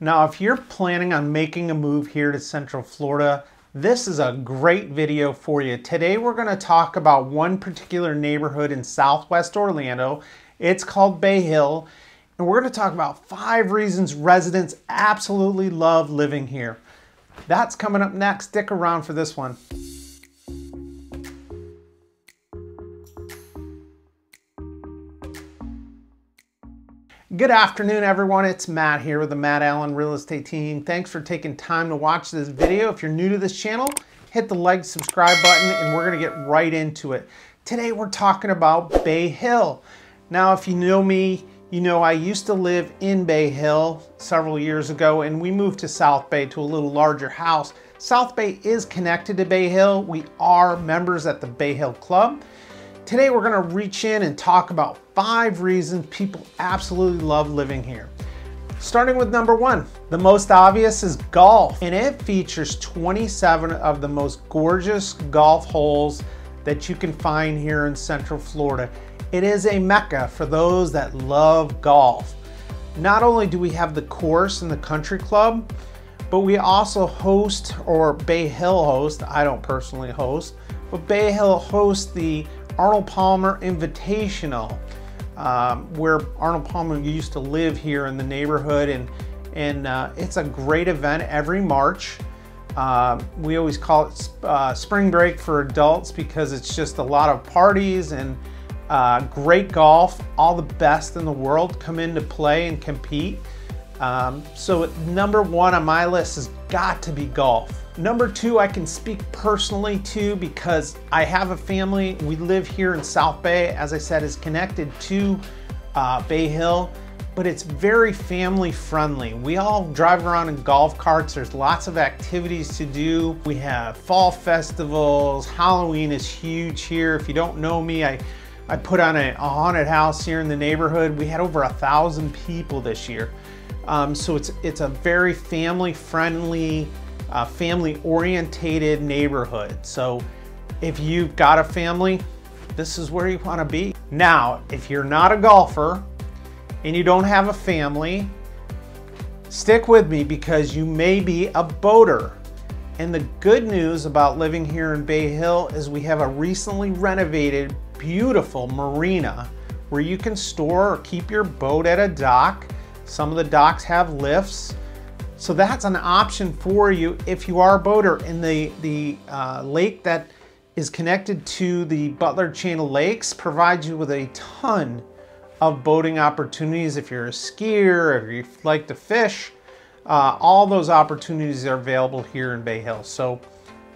Now, if you're planning on making a move here to Central Florida, this is a great video for you. Today, we're going to talk about one particular neighborhood in Southwest Orlando. It's called Bay Hill, and we're going to talk about 5 reasons residents absolutely love living here. That's coming up next. Stick around for this one. Good afternoon, everyone. It's Matt here with the Matt Allen Real Estate Team. Thanks for taking time to watch this video. If you're new to this channel, hit the like, subscribe button, and we're gonna get right into it. Today, we're talking about Bay Hill. Now, if you know me, you know I used to live in Bay Hill several years ago, and we moved to South Bay to a little larger house. South Bay is connected to Bay Hill. We are members at the Bay Hill Club. Today, we're gonna reach in and talk about 5 reasons people absolutely love living here. Starting with number 1, the most obvious is golf, and it features 27 of the most gorgeous golf holes that you can find here in Central Florida. It is a mecca for those that love golf. Not only do we have the course and the country club, but we also host, or Bay Hill host, I don't personally host, but Bay Hill hosts the Arnold Invitational, where Arnold Palmer used to live here in the neighborhood, and it's a great event every March. We always call it spring break for adults because it's just a lot of parties and great golf. All the best in the world come in to play and compete. So number 1 on my list has got to be golf. Number 2, I can speak personally to because I have a family. We live here in South Bay, as I said, is connected to Bay Hill, but it's very family friendly. We all drive around in golf carts. There's lots of activities to do. We have fall festivals. Halloween is huge here. If you don't know me, I put on a haunted house here in the neighborhood. We had over 1,000 people this year. So it's a very family friendly, family orientated neighborhood. So if you've got a family, this is where you want to be. Now, if you're not a golfer and you don't have a family, stick with me because you may be a boater. And the good news about living here in Bay Hill is we have a recently renovated, beautiful marina where you can store or keep your boat at a dock. Some of the docks have lifts. So that's an option for you if you are a boater. And the lake that is connected to the Butler Chain of Lakes provides you with a ton of boating opportunities. If you're a skier, if you like to fish, all those opportunities are available here in Bay Hill. So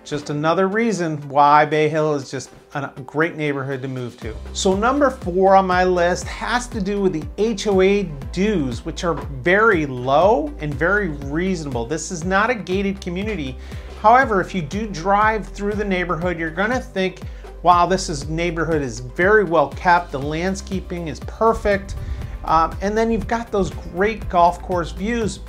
just another reason why Bay Hill is just a great neighborhood to move to. So number 4 on my list has to do with the HOA dues, which are very low and very reasonable. This is not a gated community. However, if you do drive through the neighborhood, you're gonna think, wow, neighborhood is very well kept. The landscaping is perfect. And then you've got those great golf course views.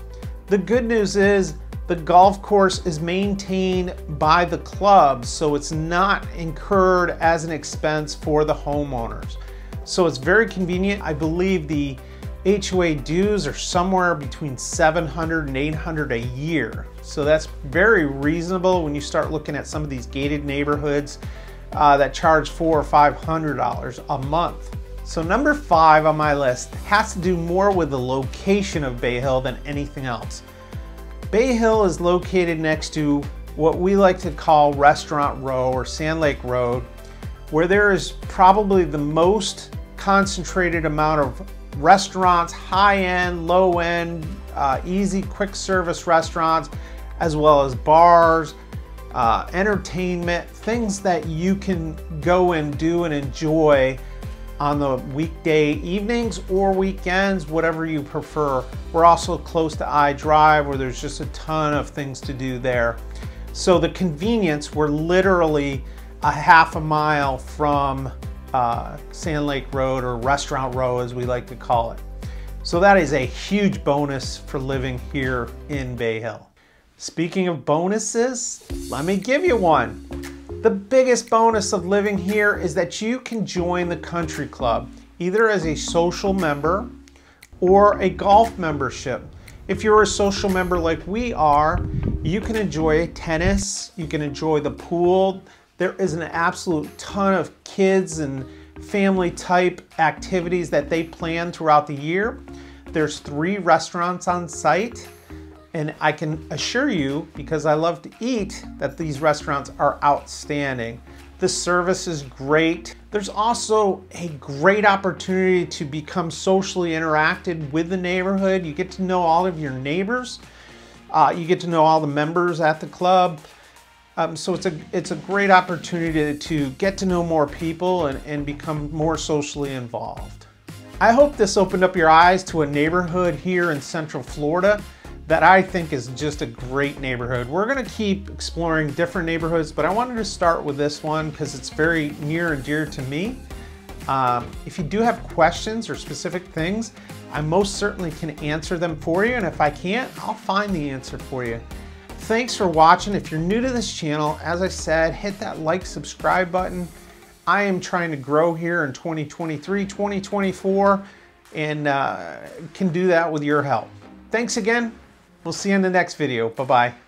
The good news is, the golf course is maintained by the club, so it's not incurred as an expense for the homeowners. So it's very convenient. I believe the HOA dues are somewhere between $700 and $800 a year. So that's very reasonable when you start looking at some of these gated neighborhoods that charge $400 or $500 a month. So number 5 on my list has to do more with the location of Bay Hill than anything else. Bay Hill is located next to what we like to call Restaurant Row or Sand Lake Road, where there is probably the most concentrated amount of restaurants, high-end, low-end, easy quick service restaurants, as well as bars, entertainment, things that you can go and do and enjoy on the weekday evenings or weekends, whatever you prefer. We're also close to I-Drive where there's just a ton of things to do there. So the convenience, we're literally a half a mile from Sand Lake Road, or Restaurant Row as we like to call it. So that is a huge bonus for living here in Bay Hill. Speaking of bonuses, let me give you one. The biggest bonus of living here is that you can join the country club, either as a social member or a golf membership. If you're a social member like we are, you can enjoy tennis, you can enjoy the pool. There is an absolute ton of kids and family type activities that they plan throughout the year. There's 3 restaurants on site, and I can assure you, because I love to eat, that these restaurants are outstanding. The service is great. There's also a great opportunity to become socially interacted with the neighborhood. You get to know all of your neighbors. You get to know all the members at the club. So it's a great opportunity to get to know more people and become more socially involved. I hope this opened up your eyes to a neighborhood here in Central Florida that I think is just a great neighborhood. We're gonna keep exploring different neighborhoods, but I wanted to start with this one because it's very near and dear to me. If you do have questions or specific things, I most certainly can answer them for you, and if I can't, I'll find the answer for you. Thanks for watching. If you're new to this channel, as I said, hit that like, subscribe button. I am trying to grow here in 2023, 2024, and can do that with your help. Thanks again. We'll see you in the next video. Bye-bye.